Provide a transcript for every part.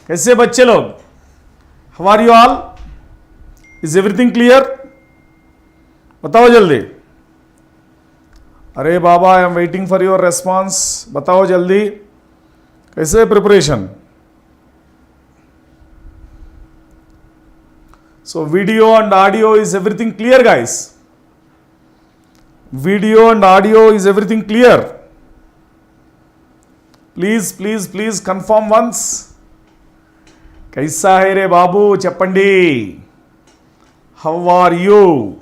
कैसे बच्चे लोग? How are you all? Is everything clear? बताओ जल्दी. अरे बाबा, I am waiting for your response. बताओ जल्दी, कैसे preparation? So video and audio, is everything clear, guys? Video and audio, is everything clear? Please confirm once. कैसा है रे बाबू चप्पंडी? How are you?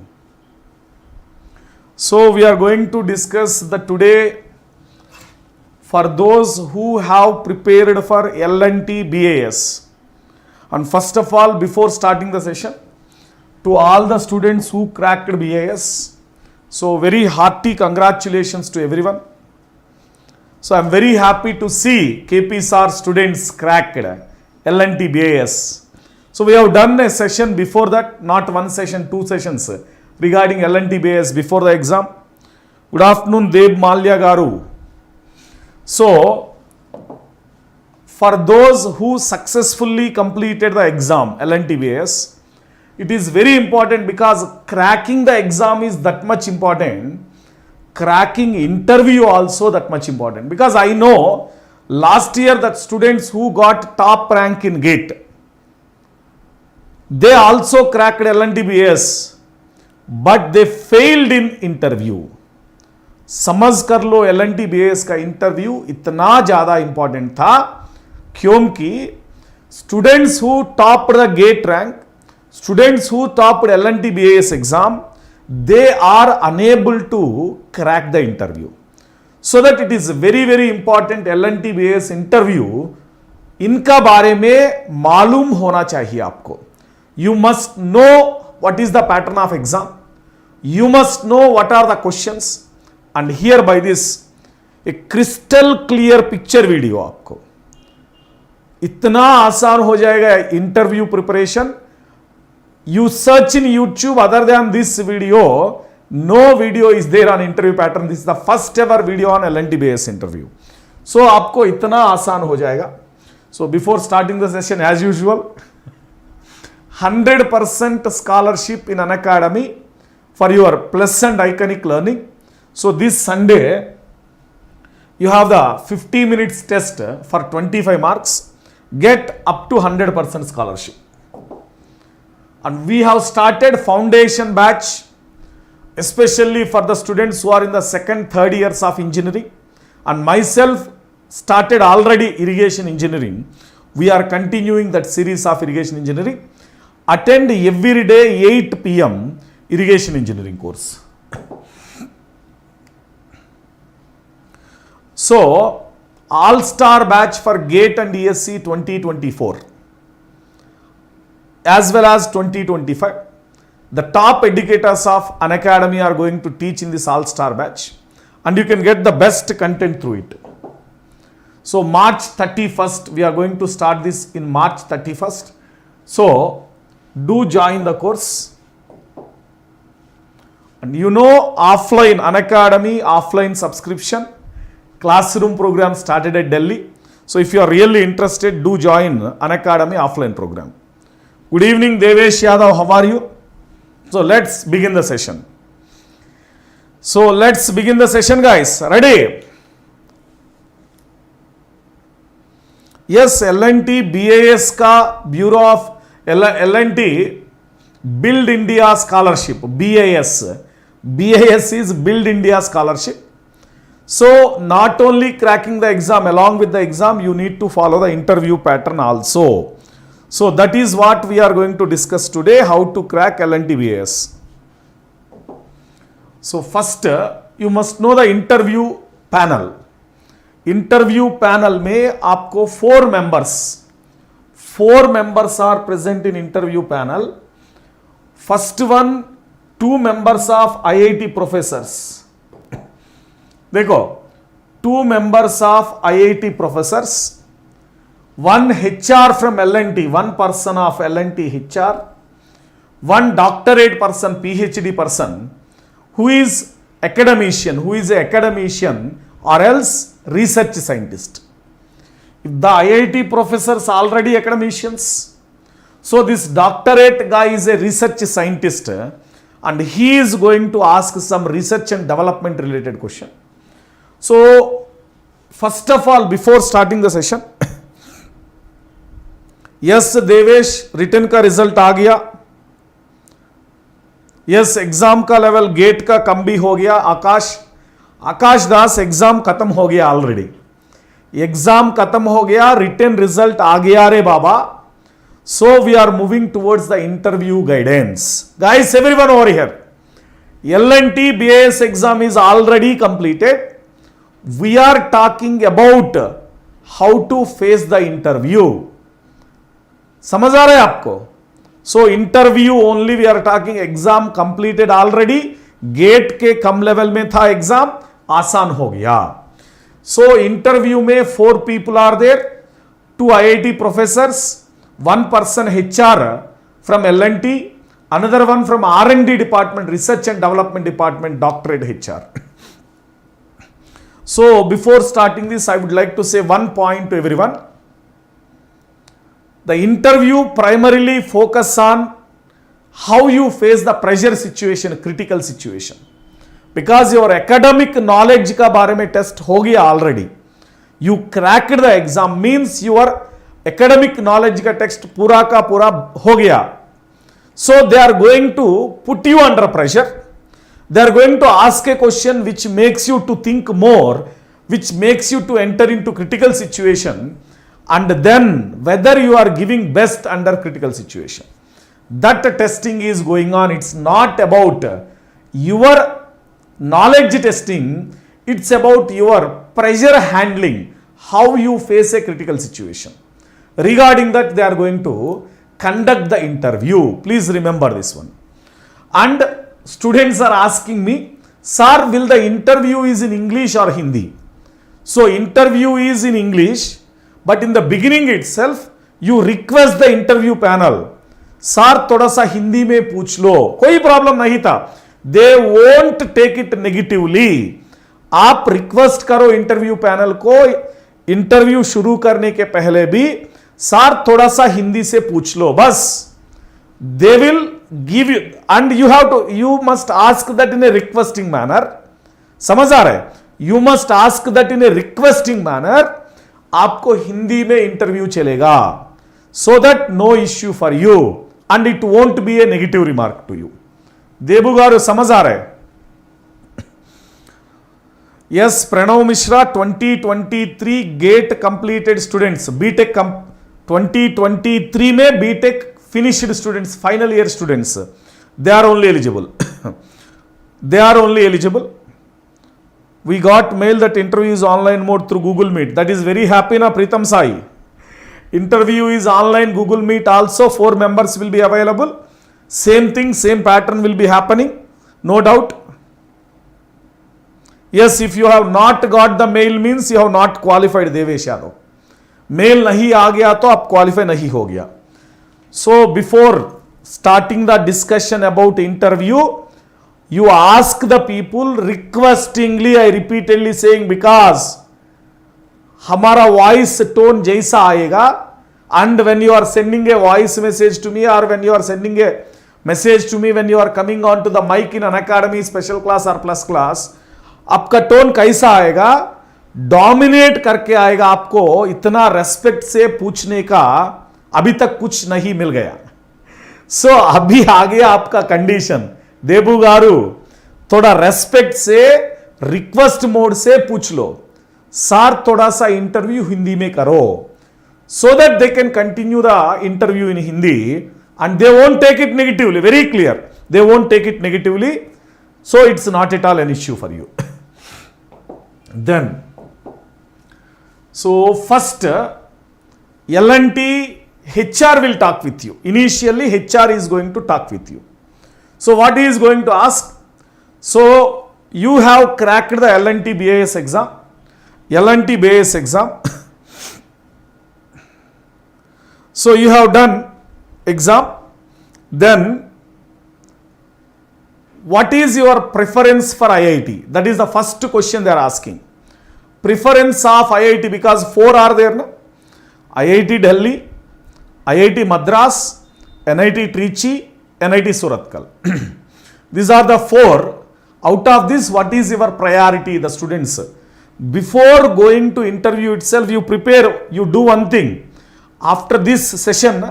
So we are going to discuss the today for those who have prepared for L&T BIS. And first of all, before starting the session, to all the students who cracked BIS, so very hearty congratulations to everyone. So I am very happy to see KPSR students cracked L&T BIS. So we have done a session before that, not one session, two sessions regarding L&T BIS before the exam. Good afternoon, Deb Malya Garu. So for those who successfully completed the exam L&T BIS, it is very important because cracking the exam is that much important. Cracking interview also that much important, because I know last year that students who got top rank in GATE, they also cracked L&T BIS, but they failed in interview. समझ कर लो L&T BIS का interview इतना ज़्यादा important था क्योंकि students who topped the GATE rank, students who topped L&T BIS exam, they are unable to crack the interview. So that it is very important L&T BIS interview, इनका बारे में मालूम होना चाहिए आपको. You must know what is the pattern of exam. You must know what are the questions. And here by this, a crystal clear picture video आपको. इतना आसान हो जाएगा interview preparation. You search in YouTube, other than this video, no video is there on interview pattern. This is the first ever video on L&T BIS interview. So आपको इतना आसान हो जाएगा. So before starting the session, as usual, 100% scholarship in Unacademy for your pleasant iconic learning. So this Sunday, you have the 50 minutes test for 25 marks. Get up to 100% scholarship. And we have started foundation batch, especially for the students who are in the second, third years of engineering. And myself started already irrigation engineering. We are continuing that series of irrigation engineering. Attend every day 8 PM irrigation engineering course. So, all-star batch for GATE and ESE 2024. As well as 2025. The top educators of Unacademy are going to teach in this all-star batch, and you can get the best content through it. So March 31st, we are going to start this in March 31st. So do join the course. And you know, offline Unacademy, offline subscription, classroom program started at Delhi. So if you are really interested, do join Unacademy offline program. Good evening, Devesh Yadav. How are you? So let's begin the session. Guys. Ready? Yes, L&T BIS का Bureau of L&T Build India Scholarship, BIS. BIS is Build India Scholarship. So not only cracking the exam, along with the exam, you need to follow the interview pattern also. So that is what we are going to discuss today, how to crack L&T BIS. So first, you must know the interview panel. Interview panel में आपको 4 members are present in interview panel. First one, 2 members of IIT professors. देखो, 2 members of IIT professors. One HR from L&T, one person of L&T HR, one doctorate person, PhD person, who is academician or else research scientist. The IIT professors already academicians. So this doctorate guy is a research scientist and he is going to ask some research and development related question. So first of all, before starting the session, yes Devesh return का result आ गया. Yes exam का level gate का कम भी हो गया. आकाश दास exam खत्म हो गया ऑलरेडी. एग्जाम खत्म हो गया, रिटर्न रिजल्ट आ गया रे बाबा. So we are moving towards the interview guidance. Guys everyone over here, L&T BIS exam is already completed. We are talking about how to face the interview. समझ आ रहा है आपको? So interview only we are talking. Exam completed already. GATE के कम level में था exam, आसान हो गया. सो इंटरव्यू में 4 people are there, 2 IIT professors, 1 person HR from L&T, another one from R&D department, research and development department, doctorate HR. So before starting this, I would like to say one point to everyone. The interview primarily focus on how you face the pressure situation, critical situation. Because your academic knowledge का बारे में test हो गया already. You cracked the exam means your academic knowledge का text पूरा का पूरा हो गया. So they are going to put you under pressure. They are going to ask a question which makes you to think more, which makes you to enter into critical situation. And then whether you are giving best under critical situation. That testing is going on. It's not about your knowledge testing. It's about your pressure handling, how you face a critical situation. Regarding that, they are going to conduct the interview. Please remember this one. And students are asking me, sir, will the interview is in English or Hindi? So interview is in English. But in the beginning itself, you request the interview panel, sir थोड़ा सा हिंदी में पूछ लो, कोई problem नहीं था. They won't take it negatively. आप request करो interview panel को, इंटरव्यू शुरू करने के पहले भी, सर थोड़ा सा हिंदी से पूछ लो, बस. They will give you, and you must ask that in a requesting manner. समझ आ रहा है? You must ask that in a requesting manner. आपको हिंदी में इंटरव्यू चलेगा, so that no issue for you and it won't be a negative remark to you. Debu garu समझ आ रहा है? Yes Pranav Mishra 2023 GATE completed students, BTech 2023 में BTech finished students, final year students, they are only eligible. They are only eligible. We got mail that interview is online mode through Google Meet. That is very happy na Pritam Sai. Interview is online, Google Meet also, 4 members will be available. Same thing, same pattern will be happening, no doubt. Yes, if you have not got the mail means you have not qualified, Devesh Yadav. Mail nahi aa gaya to aap qualify nahi ho gaya. So before starting the discussion about interview, you ask the people requestingly, I repeatedly saying, because हमारा voice tone जैसा आएगा, and when you are sending a voice message to me or when you are sending a message to me when you are coming on to the mic in Unacademy special class or plus class, आपका tone कैसा आएगा? Dominate करके आएगा. आपको इतना respect से पूछने का अभी तक कुछ नहीं मिल गया. So अभी आ गया आपका condition. देबू गारू थोड़ा रेस्पेक्ट से, रिक्वेस्ट मोड से पूछ लो, सर थोड़ा सा इंटरव्यू हिंदी में करो, so that they can continue the interview in Hindi and they won't take it negatively. Very clear, they won't take it negatively. So it's not at all an issue for you. Then so first L&T HR will talk with you. Initially HR is going to talk with you. So what he is going to ask? So you have cracked the L&T BIS exam. L&T BIS exam. So you have done exam. Then what is your preference for IIT? That is the first question they are asking. Preference of IIT, because 4 are there. No? IIT Delhi, IIT Madras, NIT Trichy, NIT Surathkal. These are the 4. Out of this, what is your priority, the students? Before going to interview itself, you prepare, you do one thing. After this session,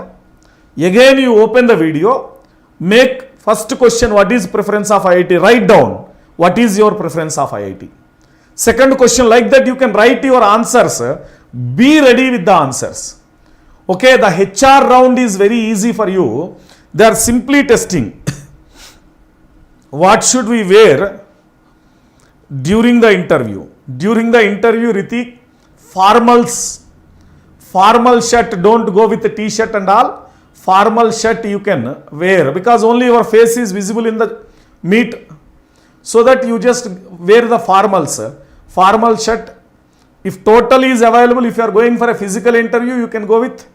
again you open the video, make first question, what is preference of IIT? Write down, what is your preference of IIT? Second question, like that you can write your answers. Be ready with the answers. Okay, the HR round is very easy for you. They are simply testing. What should we wear during the interview? During the interview, Ritik, formals. Formal shirt, don't go with the t-shirt and all. Formal shirt you can wear because only your face is visible in the meet. So that you just wear the formals. Formal shirt. If total is available, if you are going for a physical interview, you can go with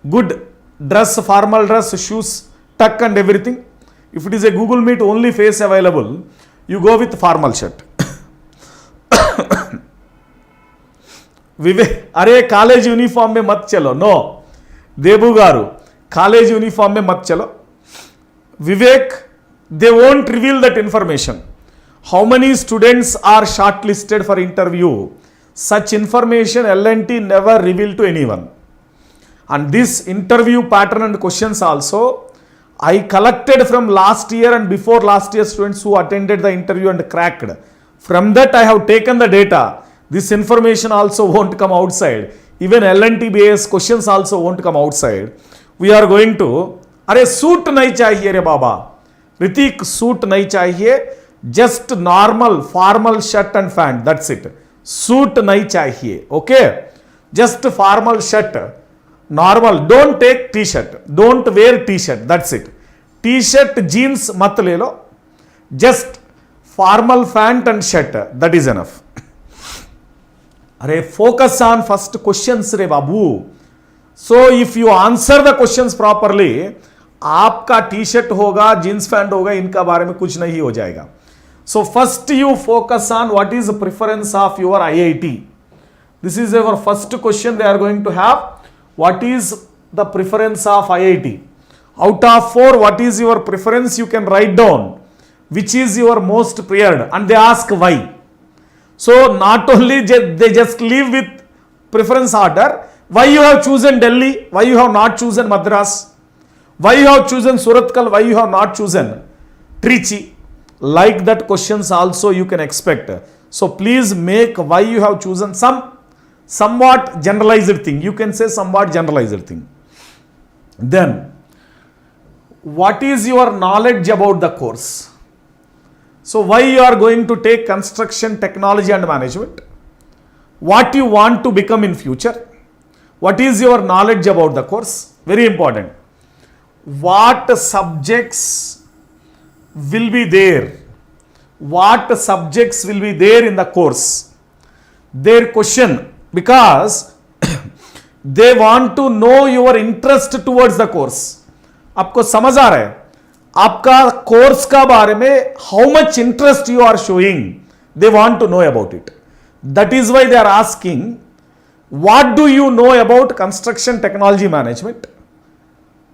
good dress, formal dress, shoes, tuck and everything. If it is a Google Meet only face available, you go with formal shirt. विवेक, अरे college uniform में मत चलो. No देबू गारू, college uniform में मत चलो. विवेक, they won't reveal that information. How many students are shortlisted for interview? Such information L&T never reveal to anyone. And this interview pattern and questions also, I collected from last year and before last year students who attended the interview and cracked. From that I have taken the data. This information also won't come outside. Even L&T BIS questions also won't come outside. We are going to, अरे suit नहीं चाहिए रे बाबा. Hrithik, suit नहीं चाहिए. Just normal formal shirt and pant. That's it. Suit नहीं चाहिए. Okay? Just formal shirt. Normal. Don't take t-shirt. Don't wear t-shirt. That's it. T-shirt, jeans mat le lo. Just formal pant and shirt. That is enough. Arey, focus on first questions re babu. So if you answer the questions properly, आपका t-shirt होगा, jeans pant होगा, इनका बारे में कुछ नहीं हो जाएगा. So first you focus on what is the preference of your IIT. This is our first question they are going to have. What is the preference of IIT? Out of 4, what is your preference? You can write down which is your most preferred and they ask why. So not only they just leave with preference order, why you have chosen Delhi, why you have not chosen Madras, why you have chosen Surathkal, why you have not chosen Trichy. Like that questions also you can expect. So please make why you have chosen somewhat generalized thing. You can say somewhat generalized thing. Then, what is your knowledge about the course? So why you are going to take construction technology and management? What you want to become in future? What is your knowledge about the course? Very important. What subjects will be there? What subjects will be there in the course? Their question, because they want to know your interest towards the course. आपको समझ आ रहा है? आपका course का बारे में how much interest you are showing, they want to know about it. That is why they are asking, what do you know about construction technology management?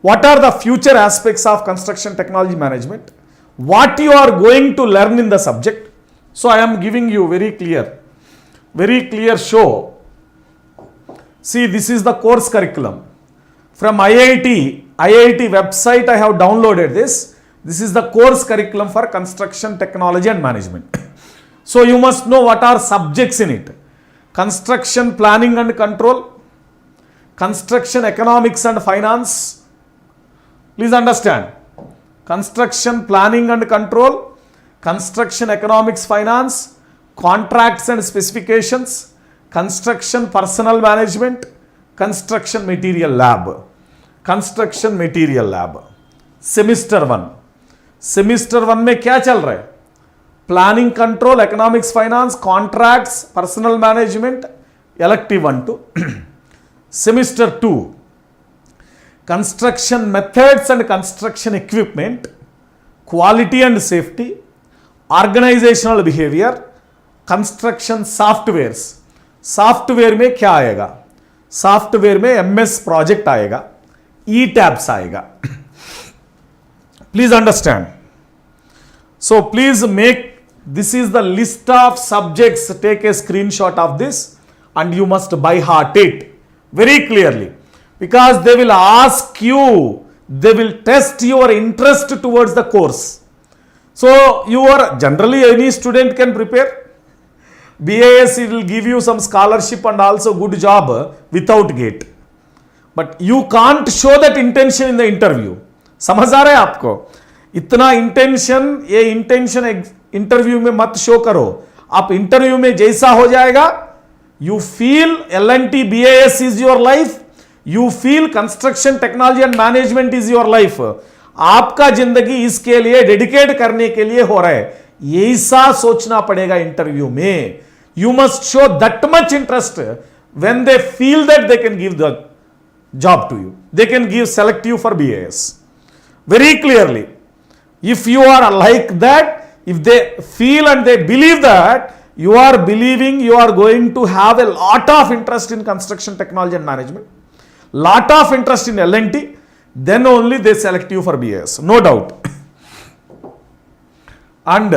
What are the future aspects of construction technology management? What you are going to learn in the subject? So I am giving you very clear show. See, this is the course curriculum. From IIT website I have downloaded this. This is the course curriculum for construction technology and management. So you must know what are subjects in it. Construction planning and control, construction economics and finance. Please understand. Construction planning and control, construction economics finance, contracts and specifications, construction personnel management, construction material lab. Semester 1. Semester 1 में क्या चल रहा है? Planning control, economics finance, contracts, personnel management, elective 1 to Semester 2. Construction methods and construction equipment, quality and safety, organizational behavior, construction softwares. Software में क्या आएगा? Software में MS project आएगा, ई टैब्स आएगा. Please understand. So please make, this is the list of subjects. Take a screenshot of this and you must by heart it very clearly, because they will ask you, they will test your interest towards the course. So you are generally, any student can prepare. BIS, it will give you some scholarship and also good job without GATE, but you can't show that intention in the interview. समझ आ रहा है आपको? इतना intention, ये intention interview में मत show करो. आप इंटरव्यू में जैसा हो जाएगा, you feel L&T BIS is your life, you feel construction technology and management is your life. आपका जिंदगी इसके लिए डेडिकेट करने के लिए हो रहा है, ऐसा सोचना पड़ेगा इंटरव्यू में. You must show that much interest. When they feel that they can give the job to you, they can give select you for BIS very clearly. If you are like that, if they feel and they believe that you are believing you are going to have a lot of interest in construction technology and management, lot of interest in L&T, then only they select you for BIS, no doubt. And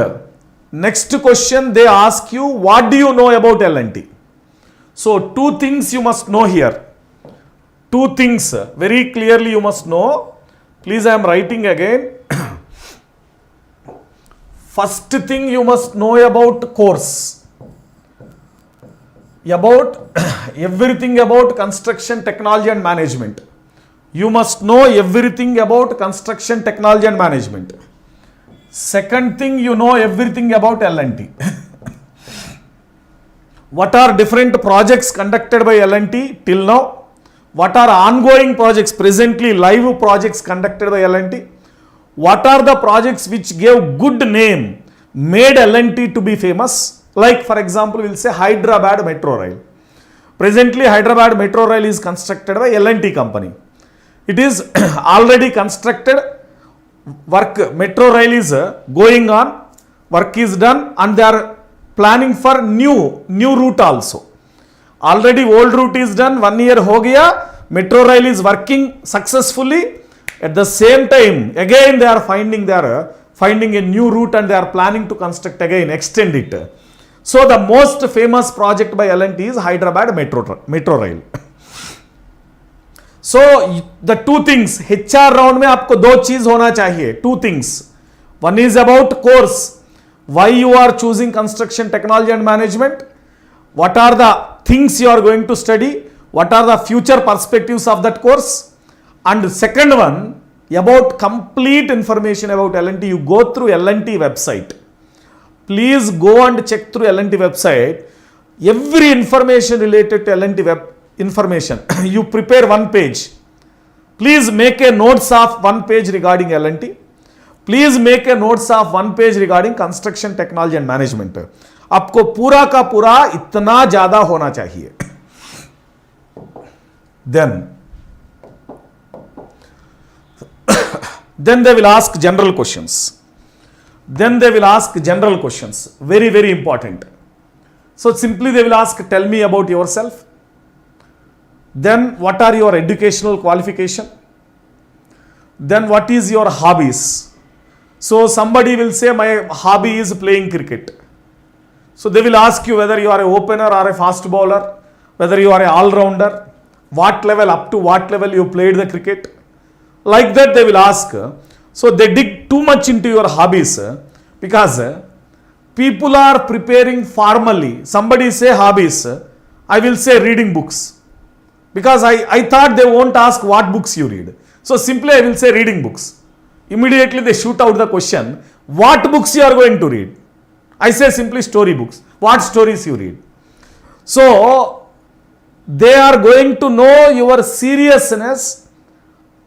next question they ask you, what do you know about L&T? So two things you must know here. Two things very clearly you must know. Please, I am writing again. First thing you must know about course, about everything about construction technology and management. You must know everything about construction technology and management. Second thing, you know everything about L&T. What are different projects conducted by L&T till now? What are ongoing projects, presently live projects conducted by L&T? What are the projects which gave good name, made L&T to be famous? Like for example, we'll say Hyderabad Metro Rail. Presently Hyderabad Metro Rail is constructed by L&T company. It is already constructed, work, Metro Rail is going on, work is done, and they are planning for new route also. Already old route is done, 1 year ho gaya, Metro Rail is working successfully. At the same time, again they are finding a new route and they are planning to construct again, extend it. So the most famous project by L&T is Hyderabad Metro Rail. So the two things, HR round में आपको दो चीज होना चाहिए, two things. One is about course, why you are choosing construction technology and management, what are the things you are going to study, what are the future perspectives of that course. And second one, about complete information about L&T, you go through L&T website. Please go and check through L&T website. Every information related to L&T web information. You prepare one page. Please make a notes of one page regarding L&T. Please make a notes of one page regarding construction technology and management. आपको पूरा का पूरा इतना ज्यादा होना चाहिए. Then they will ask general questions. Very, very important. So simply they will ask, tell me about yourself. Then what are your educational qualification? Then what is your hobbies? So somebody will say my hobby is playing cricket. So they will ask you whether you are an opener or a fast bowler, whether you are an all-rounder, what level, up to what level you played the cricket. Like that they will ask. So they dig too much into your hobbies, because people are preparing formally. Somebody say hobbies, I will say reading books, because I thought they won't ask what books you read. So simply I will say reading books. Immediately they shoot out the question, what books you are going to read? I say simply story books. What stories you read? So they are going to know your seriousness,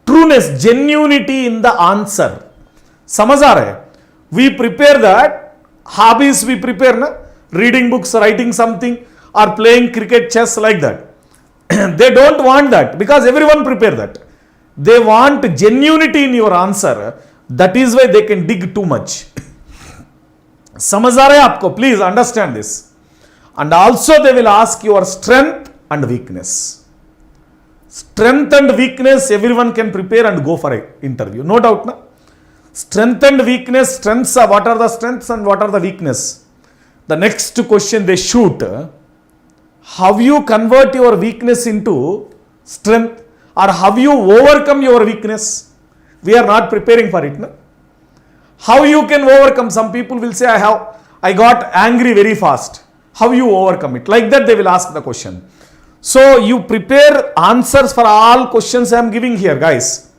trueness, genuinity in the answer. समझ आ रहा है? We prepare that. Hobbies we prepare na? Reading books, writing something, or playing cricket, chess, like that. They don't want that, because everyone prepare that. They want genuinity in your answer. That is why they can dig too much. समझ आ रहा है आपको? Please understand this. And also they will ask your strength and weakness. Strength and weakness, everyone can prepare and go for an interview. No doubt. Na? Strength and weakness, strengths are what are the strengths and what are the weakness. The next question they shoot, how you convert your weakness into strength or how you overcome your weakness. We are not preparing for it. No? How you can overcome. Some people will say, I got angry very fast. How you overcome it? Like that they will ask the question. So you prepare answers for all questions I am giving here, guys.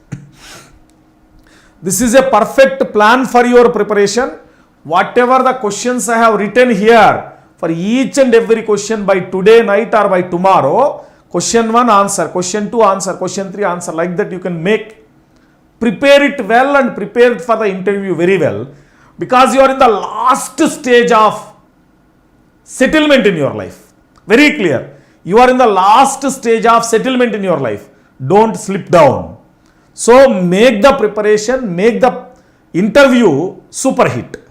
This is a perfect plan for your preparation. Whatever the questions I have written here, for each and every question by today night or by tomorrow, question 1 answer, question 2 answer, question 3 answer, like that you can make. Prepare it well and prepare it for the interview very well, because you are in the last stage of settlement in your life. Very clear. You are in the last stage of settlement in your life. Don't slip down. So make the preparation, make the interview super hit.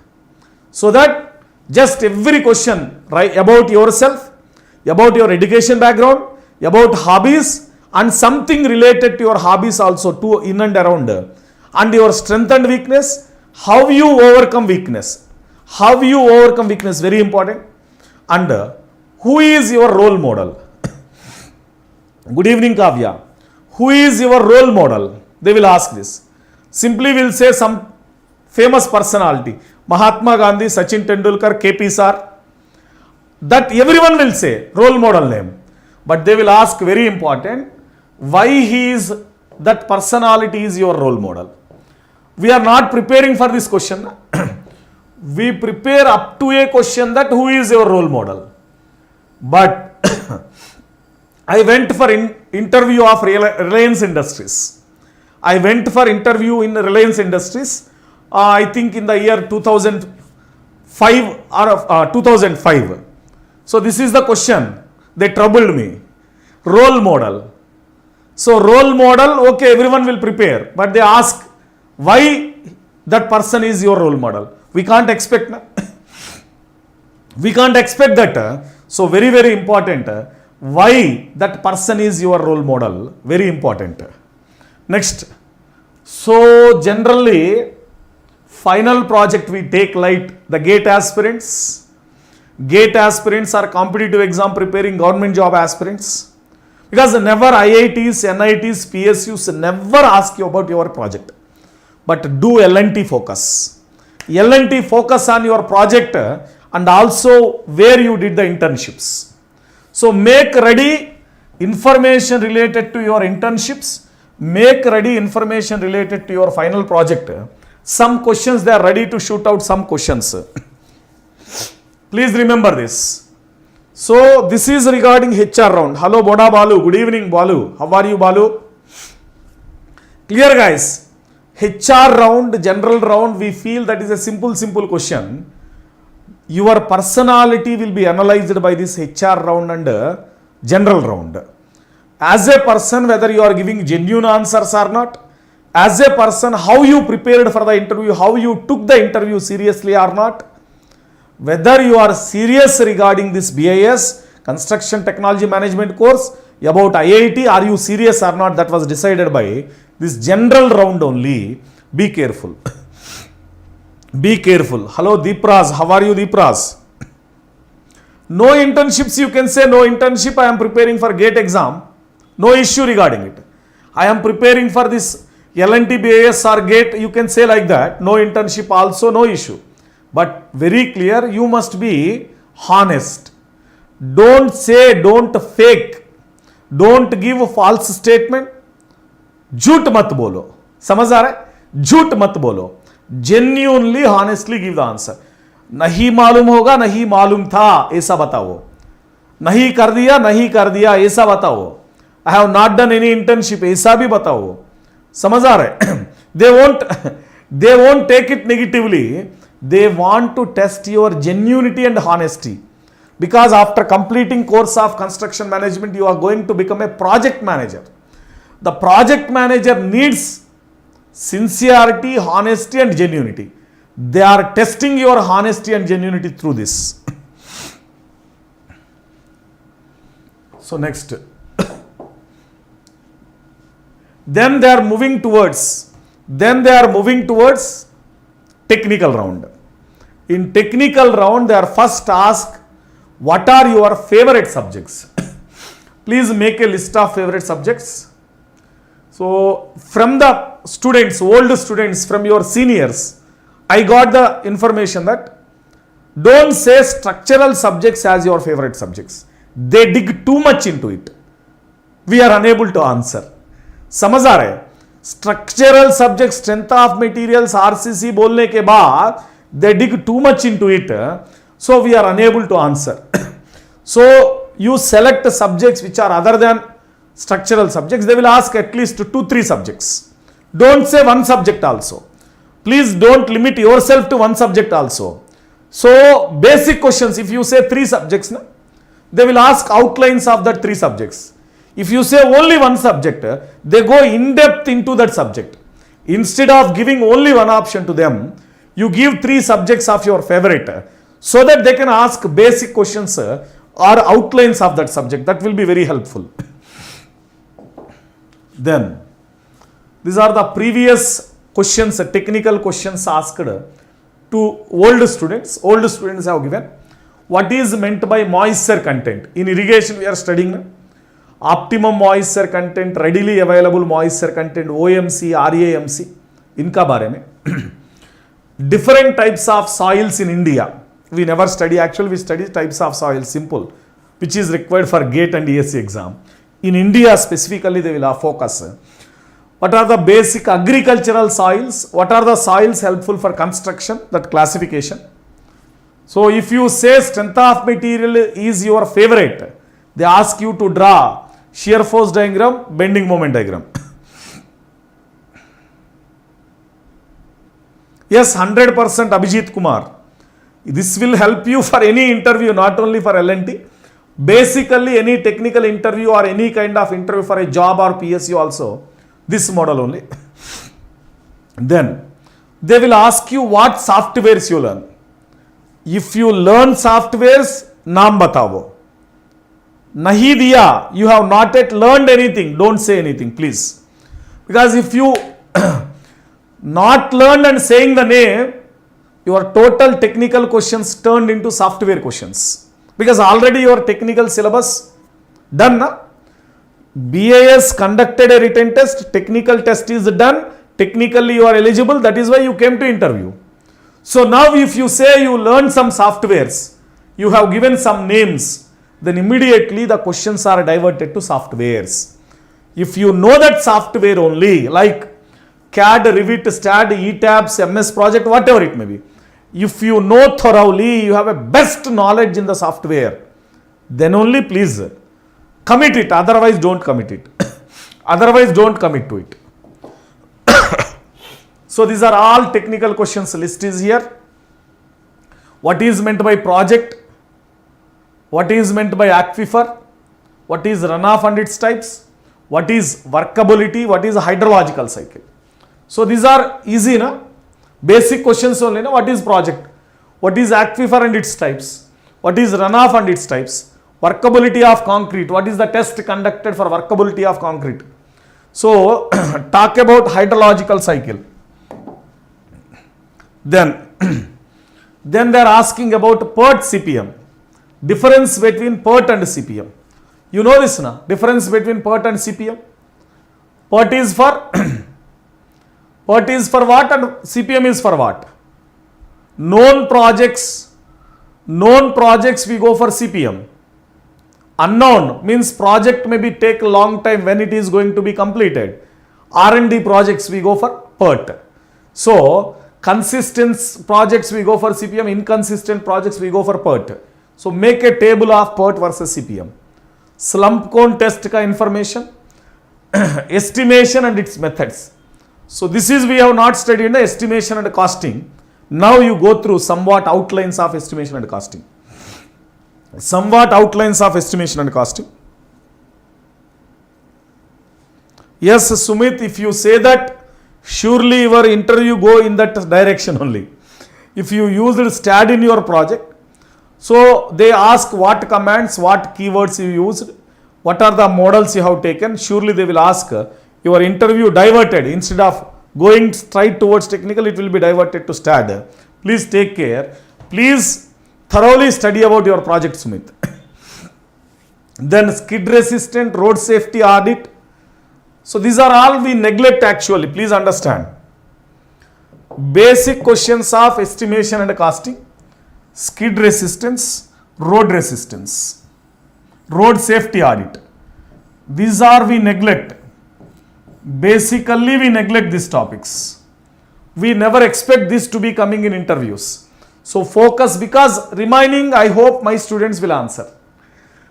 So that just every question, right, about yourself, about your education background, about hobbies and something related to your hobbies also to in and around, and your strength and weakness, how you overcome weakness. How you overcome weakness, very important. And who is your role model? Good evening, Kavya. Who is your role model? They will ask this. Simply will say some famous personality. Mahatma Gandhi, Sachin Tendulkar, KP sir. That everyone will say, role model name. But they will ask, very important, why he is, that personality is your role model. We are not preparing for this question. We prepare up to a question that who is your role model. But I went for interview of Reliance Industries. I went for interview in Reliance Industries, I think in the year 2005 or 2005. So this is the question. They troubled me. Role model. So role model, okay, everyone will prepare. But they ask, why that person is your role model? We can't expect. We can't expect that. So very, very important. Why that person is your role model? Very important. Next. So generally, final project we take light, the GATE aspirants. GATE aspirants are competitive exam preparing government job aspirants. Because never IITs, NITs, PSUs never ask you about your project. But do L&T focus. L&T focus on your project and also where you did the internships. So make ready information related to your internships. Make ready information related to your final project. Some questions they are ready to shoot out some questions. Please remember this. So this is regarding HR round. Hello Boda Balu. Good evening Balu. How are you Balu? Clear guys? HR round, general round, we feel that is a simple question. Your personality will be analyzed by this HR round and general round. As a person, whether you are giving genuine answers or not, as a person, how you prepared for the interview, how you took the interview seriously or not, whether you are serious regarding this BIS, Construction Technology Management course, about IIT, are you serious or not, that was decided by this general round only. Be careful. Be careful. Hello Deepraz, how are you Deepraz? No internships, you can say no internship, I am preparing for GATE exam. No issue regarding it. I am preparing for this L&T BIS or GATE, you can say like that. No internship also, no issue. But very clear, you must be honest. Don't say, don't fake. Don't give a false statement. झूठ मत बोलो. समझ आ रहा है? झूठ मत बोलो. Genuinely, honestly give the answer. नहीं मालूम होगा, नहीं मालूम था, ऐसा बताओ. नहीं कर दिया, ऐसा बताओ. I have not done any internship, ऐसा भी बताओ. समझ आ रहा है? They won't take it negatively. They want to test your genuinity and honesty. Because after completing course of construction management, you are going to become a project manager. The project manager needs sincerity, honesty and genuinity. They are testing your honesty and genuinity through this. So next. Then they are moving towards technical round. In technical round, they are first asked, what are your favorite subjects? Please make a list of favorite subjects. So from the students, old students, from your seniors, I got the information that don't say structural subjects as your favorite subjects. They dig too much into it. We are unable to answer. समझ आ रहा है? Structural subjects, strength of materials, RCC बोलने के बाद they dig too much into it. So we are unable to answer. So you select subjects which are other than structural subjects. They will ask at least 2-3 subjects. Don't say one subject also. Please don't limit yourself to one subject also. So basic questions, if you say 3 subjects, they will ask outlines of that 3 subjects. If you say only one subject, they go in depth into that subject. Instead of giving only one option to them, you give 3 subjects of your favorite so that they can ask basic questions or outlines of that subject. That will be very helpful. Then, these are the previous questions, technical questions asked to old students. Old students have given, what is meant by moisture content? In irrigation we are studying optimum moisture content, readily available moisture content, OMC, RAMC, इनका बारे में. Different types of soils in India. We never study, actually we study types of soil, simple, which is required for GATE and ESE exam. In India specifically they will have focus. What are the basic agricultural soils? What are the soils helpful for construction? That classification. So if you say strength of material is your favorite, they ask you to draw shear force diagram, bending moment diagram. Yes, 100% Abhijit Kumar. This will help you for any interview, not only for L&T. Basically, any technical interview or any kind of interview for a job or PSU also, this model only. Then, they will ask you what softwares you learn. If you learn softwares, naam batao. Nahi diya, you have not yet learned anything, don't say anything, please. Because if you not learned and saying the name, your total technical questions turned into software questions. Because already your technical syllabus done, na? BIS conducted a written test, technical test is done, technically you are eligible, that is why you came to interview. So now if you say you learned some softwares, you have given some names, then immediately the questions are diverted to softwares. If you know that software only, like CAD, Revit, STAD, ETABS, MS Project, whatever it may be, if you know thoroughly, you have a best knowledge in the software, then only please commit it, otherwise don't commit it. Otherwise don't commit to it. So these are all technical questions, list is here. What is meant by project? What is meant by aquifer? What is runoff and its types? What is workability? What is a hydrological cycle? So these are easy, na? Basic questions only. Na? What is project? What is aquifer and its types? What is runoff and its types? Workability of concrete. What is the test conducted for workability of concrete? So talk about hydrological cycle. Then they are asking about PERT CPM. Difference between PERT and CPM. You know this, na? Difference between PERT and CPM. PERT is for PERT is for what and CPM is for what? Known projects we go for CPM. Unknown means project may be take a long time when it is going to be completed. R&D projects we go for PERT. So consistent projects we go for CPM, inconsistent projects we go for PERT. So make a table of PERT versus CPM. Slump cone test ka information, estimation and its methods. So this is we have not studied in the estimation and costing. Now you go through somewhat outlines of estimation and costing. Somewhat outlines of estimation and costing. Yes, Sumit, if you say that, surely your interview go in that direction only. If you used STAD in your project, so they ask what commands, what keywords you used, what are the models you have taken, surely they will ask your interview diverted. Instead of going straight towards technical, it will be diverted to STAD. Please take care. Please thoroughly study about your project, Sumit. Then skid resistant, road safety audit. So these are all we neglect actually. Please understand. Basic questions of estimation and costing, skid resistance, road resistance, road safety audit. These are we neglect. Basically we neglect these topics. We never expect this to be coming in interviews. So focus, because remaining I hope my students will answer.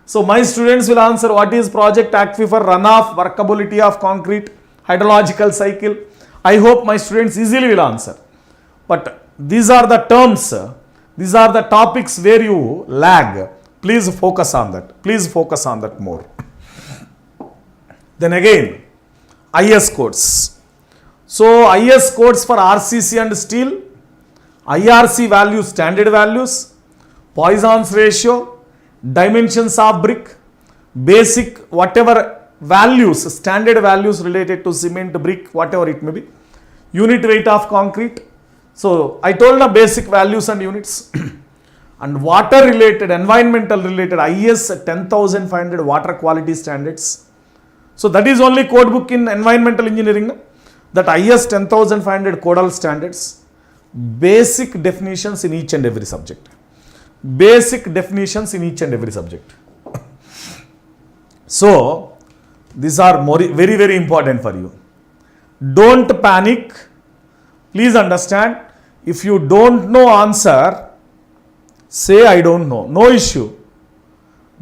So my students will answer what is project aquifer, runoff, workability of concrete, hydrological cycle. I hope my students easily will answer. But these are the terms, these are the topics where you lag. Please focus on that. Please focus on that more. Then again, IS codes. So IS codes for RCC and steel, IRC values, standard values, Poisson's ratio, dimensions of brick, basic whatever values, standard values related to cement, brick, whatever it may be, unit weight of concrete. So I told the basic values and units. And water related, environmental related, IS 10,500 water quality standards. So that is only code book in environmental engineering. That IS 10,500 codal standards. Basic definitions in each and every subject. Basic definitions in each and every subject. So these are very, very important for you. Don't panic. Please understand. If you don't know answer, say I don't know. No issue.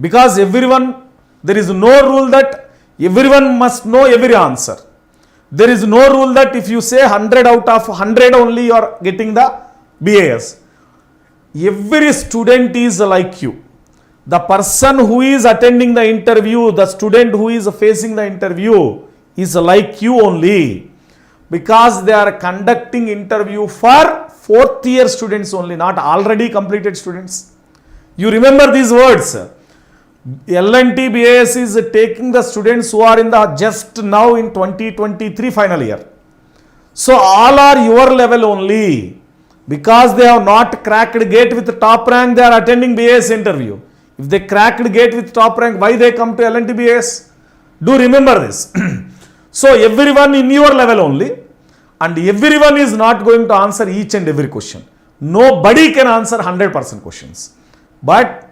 Because everyone, there is no rule that everyone must know every answer. There is no rule that if you say 100 out of 100 only you are getting the BIS. Every student is like you. The person who is attending the interview, the student who is facing the interview is like you only. Because they are conducting interview for 4th year students only, not already completed students. You remember these words. L&T BIS is taking the students who are in the just now in 2023 final year. So all are your level only. Because they have not cracked GATE with top rank, they are attending BIS interview. If they cracked GATE with top rank, why they come to L&T BIS? Do remember this. So everyone in your level only, and everyone is not going to answer each and every question. Nobody can answer 100% questions. But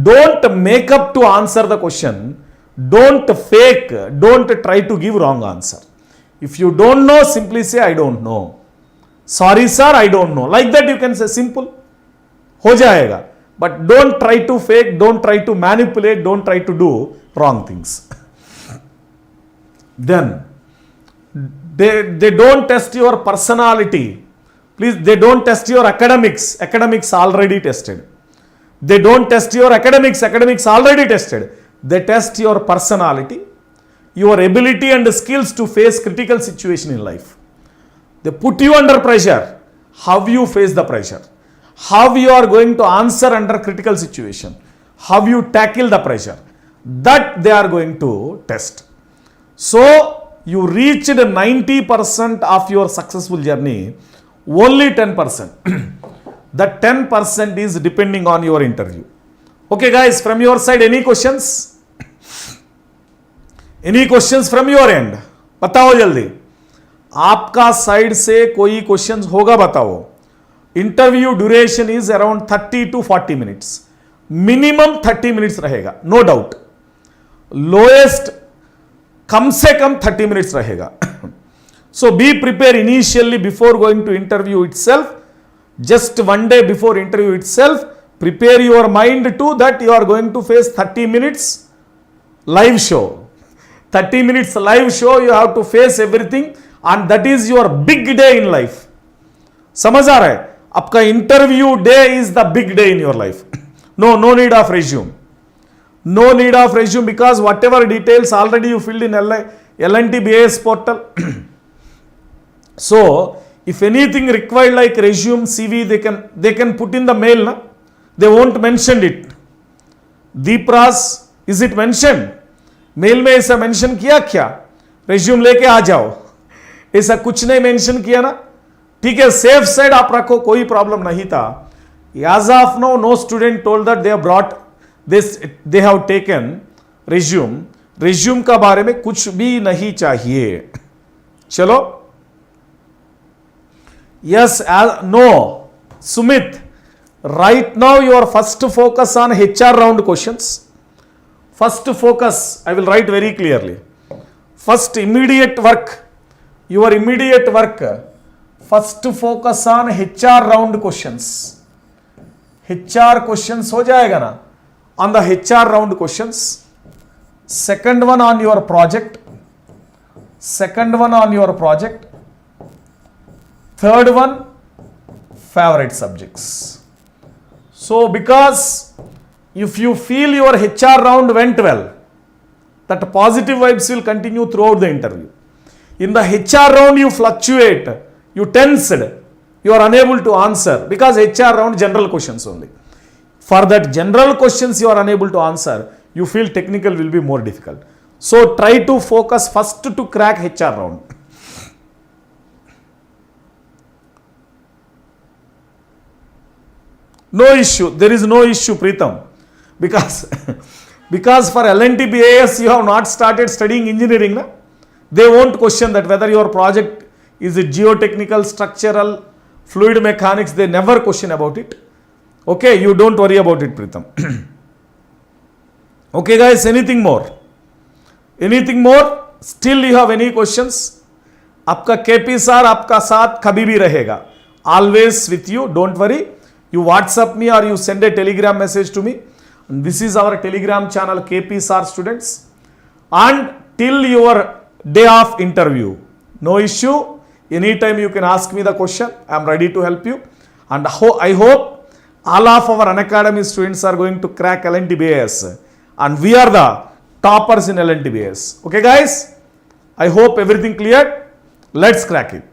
don't make up to answer the question. Don't fake. Don't try to give wrong answer. If you don't know, simply say I don't know. Sorry sir, I don't know. Like that you can say simple. Ho jayega. But don't try to fake. Don't try to manipulate. Don't try to do wrong things. Then they don't test your personality. Please, they don't test your academics. Academics already tested. They don't test your academics. Academics already tested. They test your personality, your ability and skills to face critical situation in life. They put you under pressure. How you face the pressure. How you are going to answer under critical situation. How you tackle the pressure. That they are going to test. So you reached 90% of your successful journey. Only 10%. That 10% is depending on your interview. Okay guys, from your side, any questions? Any questions from your end? बताओ जल्दी. आपका side से कोई questions होगा बताओ. Interview duration is around 30 to 40 minutes. Minimum 30 minutes रहेगा, no doubt. Lowest कम से कम 30 minutes रहेगा. So be prepared initially before going to interview itself. Just one day before interview itself, prepare your mind to that you are going to face 30 minutes live show. 30 minutes live show, you have to face everything, and that is your big day in life. समझ आ रहा है? आपका interview day is the big day in your life. No need of resume. No need of resume, because whatever details already you filled in L&T BIS portal. So if anything required like resume, CV, they can put in the mail. Na? They won't mention it. Deepras, is it mentioned? Mail में ऐसा mention किया क्या? Resume लेके आ जाओ, ऐसा कुछ नहीं mention किया ना, ठीक है, सेफ साइड आप रखो, कोई प्रॉब्लम नहीं था. As of now, no student told that they have brought this, they have taken resume. Resume का बारे में कुछ भी नहीं चाहिए. चलो, yes, no, Sumit, right now your first focus on HR round questions. First focus, I will write very clearly. First immediate work, your immediate work, first focus on HR round questions. HR questions हो जाएगा ना, on the HR round questions. Second one on your project. Second one on your project. Third one, favorite subjects. So because if you feel your HR round went well, that positive vibes will continue throughout the interview. In the HR round you fluctuate, you tensed, you are unable to answer because HR round general questions only. For that general questions you are unable to answer, you feel technical will be more difficult. So try to focus first to crack HR round. No issue, there is no issue, Preetham, because for L&T BIS you have not started studying engineering, na? They won't question that whether your project is it geotechnical, structural, fluid mechanics, they never question about it. Okay, you don't worry about it, Preetham. Okay guys, anything more? Anything more? Still you have any questions? आपका KP sir आपका साथ कभी भी रहेगा. Always with you, don't worry. You WhatsApp me or you send a telegram message to me. And this is our telegram channel KP sir students. And till your day of interview, no issue. Anytime you can ask me the question. I am ready to help you. And I hope all of our Unacademy students are going to crack L&T BIS. And we are the toppers in L&T BIS. Okay guys? I hope everything cleared. Let's crack it.